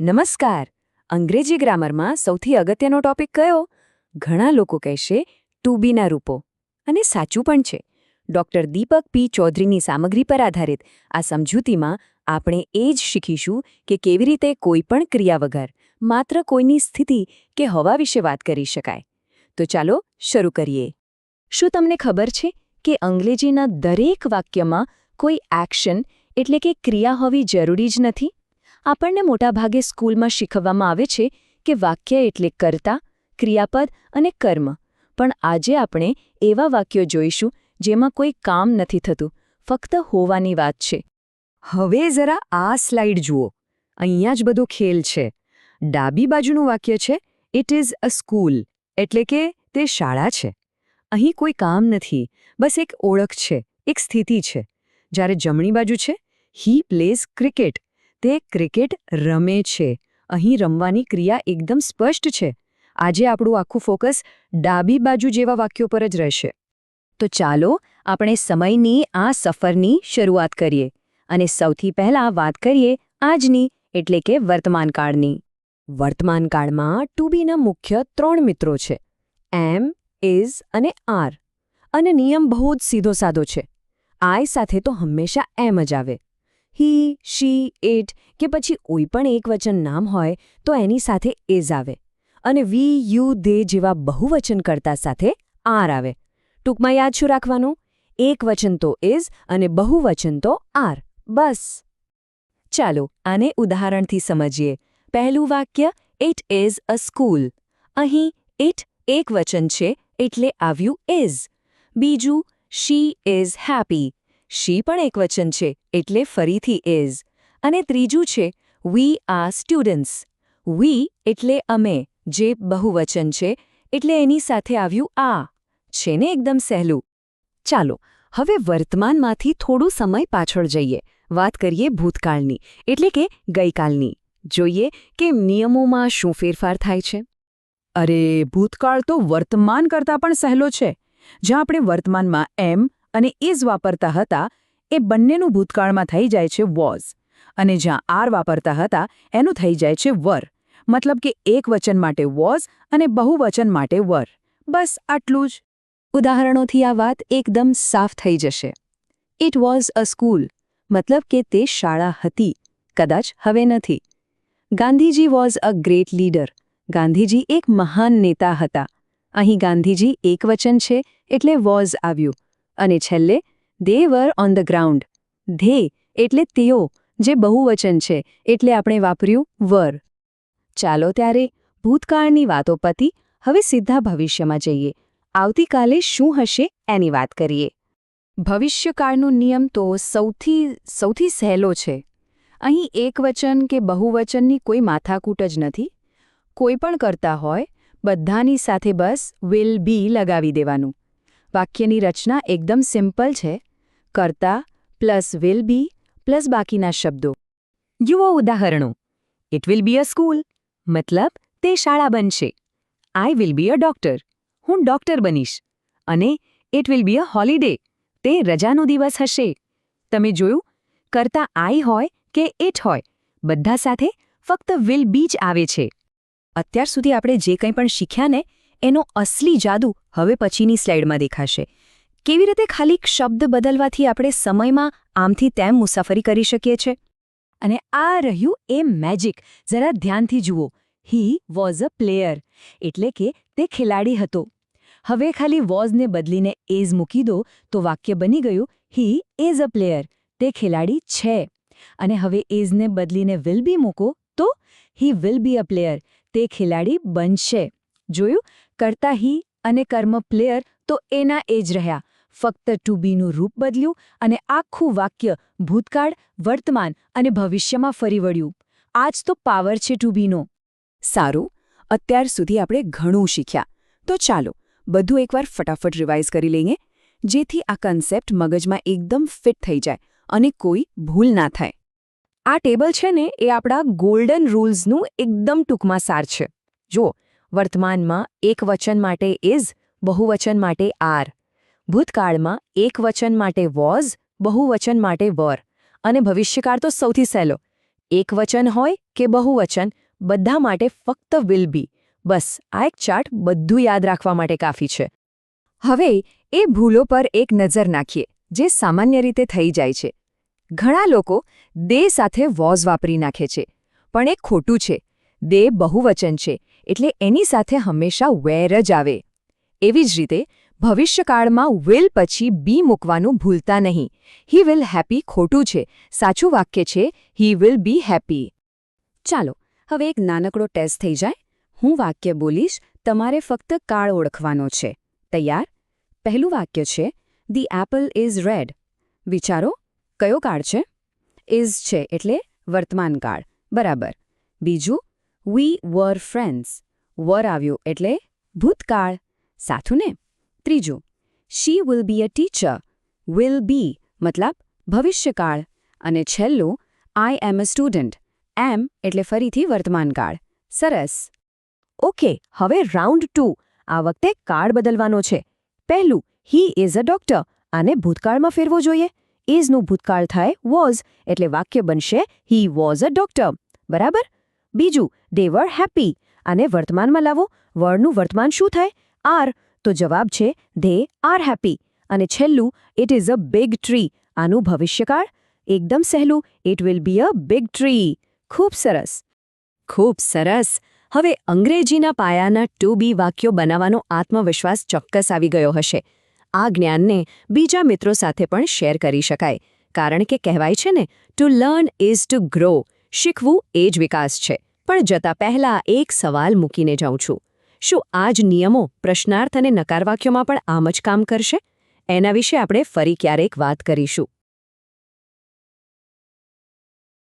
નમસ્કાર. અંગ્રેજી ગ્રામરમાં સૌથી અગત્યનો ટોપિક કયો? ઘણા લોકો કહેશે ટુ બીના રૂપો. અને સાચું પણ છે. ડૉક્ટર દીપક પી ચૌધરીની સામગ્રી પર આધારિત આ સમજૂતીમાં આપણે એ જ શીખીશું કે કેવી રીતે કોઈપણ ક્રિયા વગર માત્ર કોઈની સ્થિતિ કે હવા વિશે વાત કરી શકાય. તો ચાલો શરૂ કરીએ. શું તમને ખબર છે કે અંગ્રેજીના દરેક વાક્યમાં કોઈ એક્શન એટલે કે ક્રિયા હોવી જરૂરી જ નથી? આપણને મોટાભાગે સ્કૂલમાં શીખવવામાં આવે છે કે વાક્ય એટલે કર્તા, ક્રિયાપદ અને કર્મ. પણ આજે આપણે એવા વાક્યો જોઈશું જેમાં કોઈ કામ નથી થતું, ફક્ત હોવાની વાત છે. હવે જરા આ સ્લાઇડ જુઓ. અહીંયા જ બધો ખેલ છે. ડાબી બાજુનું વાક્ય છે ઇટ ઇઝ અ સ્કૂલ, એટલે કે તે શાળા છે. અહીં કોઈ કામ નથી, બસ એક ઓળખ છે, એક સ્થિતિ છે. જ્યારે જમણી બાજુ છે હી પ્લેઝ ક્રિકેટ, તે ક્રિકેટ રમે છે. અહીં રમવાની ક્રિયા એકદમ સ્પષ્ટ છે. આજે આપણું આખું ફોકસ ડાબી બાજુ જેવા વાક્યો પર જ રહેશે. તો ચાલો આપણે સમયની આ સફરની શરૂઆત કરીએ અને સૌથી પહેલાં વાત કરીએ આજની એટલે કે વર્તમાનકાળની. વર્તમાનકાળમાં ટુ બીના મુખ્ય 3 મિત્રો છે, એમ, ઇઝ અને આર. અને નિયમ બહુ જ સીધો સાધો છે. આઈ સાથે તો હંમેશા એમ જ આવે. હી, શી, ઇટ કે પછી કોઈ પણ એકવચન નામ હોય તો એની સાથે ઇઝ આવે. અને વી, યુ, ધે જેવા બહુવચનકર્તા સાથે આર આવે. ટૂંકમાં યાદ શું રાખવાનું? એકવચન તો ઇઝ અને બહુવચન તો આર. બસ. ચાલો આને ઉદાહરણથી સમજીએ. પહેલું વાક્ય ઇટ ઇઝ અ સ્કૂલ. અહીં ઇટ એકવચન છે એટલે આવ્યું ઇઝ. બીજું શી ઇઝ હેપી. શી પણ એકવચન છે એટલે ફરીથી ઇઝ. અને ત્રીજું છે વી આર સ્ટુડન્ટ્સ. વી એટલે અમે, જે બહુવચન છે એટલે એની સાથે આવ્યું આ. છે ને એકદમ સહેલું. ચાલો હવે વર્તમાનમાંથી થોડું સમય પાછળ જઈએ. વાત કરીએ ભૂતકાળની એટલે કે ગઈકાલની. જોઈએ કે નિયમોમાં શું ફેરફાર થાય છે. અરે ભૂતકાળ તો વર્તમાન કરતાં પણ સહેલો છે. જ્યાં આપણે વર્તમાનમાં એમ અને ઇઝ વાપરતા હતા એ બંનેનું ભૂતકાળમાં થઈ જાય છે વોઝ. અને જ્યાં આર વાપરતા હતા એનું થઈ જાય છે વર. મતલબ કે એકવચન માટે વોઝ અને બહુવચન માટે વર. બસ આટલું જ. ઉદાહરણોથી આ વાત એકદમ સાફ થઈ જશે. ઇટ વોઝ અ સ્કૂલ મતલબ કે તે શાળા હતી, કદાચ હવે નથી. Gandhiji was a great leader. Gandhiji એક મહાન નેતા હતા. અહીં ગાંધીજી એકવચન છે એટલે વોઝ આવ્યું. અને છેલ્લે દે વર ઓન ધ ગ્રાઉન્ડ. ધે એટલે તેઓ, જે બહુવચન છે એટલે આપણે વાપર્યું વર. ચાલો ત્યારે ભૂતકાળની વાતો પતી, હવે સીધા ભવિષ્યમાં જઈએ. આવતીકાલે શું હશે એની વાત કરીએ. ભવિષ્યકાળનો નિયમ તો સૌથી સહેલો છે. અહીં એકવચન કે બહુવચનની કોઈ માથાકૂટ જ નથી. કોઈ પણ કરતા હોય બધાની સાથે બસ વિલ બી લગાવી દેવાનું. વાક્યની રચના એકદમ સિમ્પલ છે. કર્તા પ્લસ વિલ બી પ્લસ બાકીના શબ્દો. જુઓ ઉદાહરણો. It will be a school મતલબ તે શાળા બનશે. I will be a doctor. હું ડૉક્ટર બનીશ. અને it will be a holiday. તે રજાનો દિવસ હશે. તમે જોયું? કર્તા આઈ હોય કે ઇટ હોય, બધા સાથે ફક્ત વિલ બી જ આવે છે. અત્યાર સુધી આપણે જે કંઈ પણ શીખ્યા ને એનો અસલી જાદુ હવે પછીની સ્લાઇડમાં દેખાશે. કેવી રીતે ખાલી શબ્દ બદલવાથી આપણે સમયમાં આમથી તેમ મુસાફરી કરી શકીએ છીએ. અને આ રહ્યું એ મેજિક. જરા ધ્યાનથી જુઓ. હી વોઝ અ પ્લેયર એટલે કે તે ખેલાડી હતો. હવે ખાલી વોઝને બદલીને ઇઝ મૂકી દો તો વાક્ય બની ગયું હી ઇઝ અ પ્લેયર. તે ખેલાડી છે. અને હવે ઇઝને બદલીને વિલ બી મૂકો તો he will be a player. તે ખેલાડી બનશે. જોયું? કરતા હી અને કર્મ પ્લેયર તો એના એ જ રહ્યા. ફક્ત ટુ બીનું રૂપ બદલ્યું અને આખું વાક્ય ભૂતકાળ, વર્તમાન અને ભવિષ્યમાં ફરી વળ્યું. આ જ તો પાવર છે ટુ બીનો. સારું, અત્યાર સુધી આપણે ઘણું શીખ્યા. તો ચાલો બધું એકવાર ફટાફટ રિવાઇઝ કરી લઈએ, જેથી આ કન્સેપ્ટ મગજમાં એકદમ ફિટ થઈ જાય અને કોઈ ભૂલ ના થાય. આ ટેબલ છે ને એ આપણા ગોલ્ડન રૂલ્સનું એકદમ ટૂંકમાં સાર છે. જુઓ, વર્તમાનમાં એકવચન માટે ઇઝ, બહુવચન માટે આર. ભૂતકાળમાં એકવચન માટે વોઝ, બહુવચન માટે વર. અને ભવિષ્યકાળ તો સૌથી સહેલો. એકવચન હોય કે બહુવચન, બધા માટે ફક્ત વિલ બી. બસ આ એક ચાર્ટ બધું યાદ રાખવા માટે કાફી છે. હવે એ ભૂલો પર એક નજર નાખીએ જે સામાન્ય રીતે થઈ જાય છે. ઘણા લોકો દે સાથે વોઝ વાપરી નાખે છે, પણ એ ખોટું છે. દે બહુવચન છે એટલે એની સાથે હંમેશા વેર જ આવે. એવી જ રીતે ભવિષ્યકાળમાં વિલ પછી બી મૂકવાનું ભૂલતા નહીં. હી વિલ હેપી ખોટું છે, સાચું વાક્ય છે હી વિલ બી હેપી. ચાલો હવે એક નાનકડો ટેસ્ટ થઈ જાય. હું વાક્ય બોલીશ, તમારે ફક્ત કાળ ઓળખવાનો છે. તૈયાર? પહેલું વાક્ય છે ધી એપલ ઇઝ રેડ. વિચારો કયો કાળ છે? ઇઝ છે એટલે વર્તમાન કાળ, બરાબર. બીજું વી વર ફ્રેન્ડ્સ. વર આવ્યું એટલે ભૂતકાળ, સાચું ને? ત્રીજું she will be a teacher. Will be મતલબ ભવિષ્યકાળ. અને છેલ્લું આઈ એમ અ સ્ટુડન્ટ. એમ એટલે ફરીથી વર્તમાનકાળ. સરસ. ઓકે, હવે રાઉન્ડ 2. આ વખતે કાળ બદલવાનો છે. પહેલું હી ઇઝ અ ડોક્ટર. આને ભૂતકાળમાં ફેરવો જોઈએ. ઇઝનું ભૂતકાળ થાય વોઝ એટલે વાક્ય બનશે હી વોઝ અ ડોક્ટર, બરાબર. બીજું દે વર હેપી. આને વર્તમાનમાં લાવો. વરનું વર્તમાન શું થાય? આર. તો જવાબ છે ધે આર હેપી. અને છેલ્લું it is a big tree. આનું ભવિષ્યકાળ? એકદમ સહેલું, it will be a big tree. ખૂબ સરસ. ખૂબ સરસ. હવે અંગ્રેજીના પાયાના ટુ બી વાક્યો બનાવવાનો આત્મવિશ્વાસ ચોક્કસ આવી ગયો હશે. આ જ્ઞાનને બીજા મિત્રો સાથે પણ શેર કરી શકાય, કારણ કે કહેવાય છે ને, to learn is two grow. શીખવું એ જ વિકાસ છે. પણ જતા પહેલા એક સવાલ મૂકીને જાઉં છું. શું આ જ નિયમો પ્રશ્નાર્થ અને નકાર વાક્યોમાં પણ આમ જ કામ કરશે? એના વિશે આપણે ફરી ક્યારેક વાત કરીશું.